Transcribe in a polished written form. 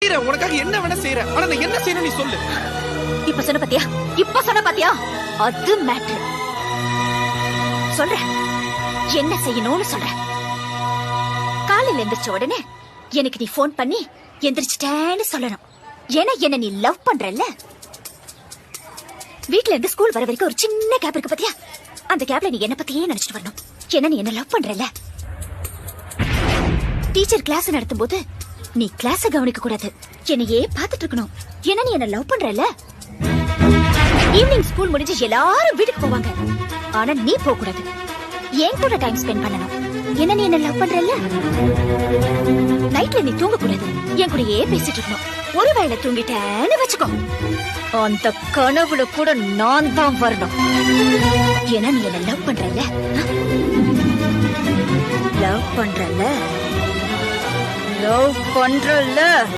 நிக்கிறேன், உனக்காக என்ன வேணா செய்யறேன். ஆனா நான் என்ன செய்யணும் நீ சொல்லு. இப்ப சொன்ன பாத்தியா அது மேட்டர். சொல்றேன் என்ன செய்யணும்னு சொல்றேன். காலையில எந்திரிச்ச உடனே எனக்கு நீ போன் பண்ணி எந்திரிச்சிட்டேன்னு சொல்லணும். ஏன்னா என்ன நீ லவ் பண்றல்ல. வீட்ல இருந்து ஸ்கூல் வர வரைக்கும் ஒரு சின்ன கேப் இருக்கு பாத்தியா, அந்த கேப்ல நீ என்ன பத்தியே நினைச்சிட்டு வரணும். ஏன்னா நீ என்ன லவ் பண்றல்ல. டீச்சர் கிளாஸ் நடத்தும் போது நீ கிளாஸ கவனிக்க கூடாது, என்னையே பாத்துட்டு இருக்கணும். ஏன்னா நீ என்ன லவ் பண்றல்ல. ஈவினிங் ஸ்கூல் முடிஞ்சு எல்லாரும் வீட்டுக்கு போவாங்க, ஆனா நீ போக கூடாது, என் கூட டைம் ஸ்பெண்ட் பண்ணணும். என்ன நீ என்ன லவ் பண்றல்ல. நைட்ல நீ தூங்க கூடாது, என் கூடயே பேசிட்டு இருக்கணும். ஒருவேளை தூங்கிட்டேன்னு வச்சுக்கோ, அந்த கனவுல கூட நான் தான் வரணும். ஏன்னா நீ என்ன லவ் பண்றல்ல. லவ் பண்றல்ல.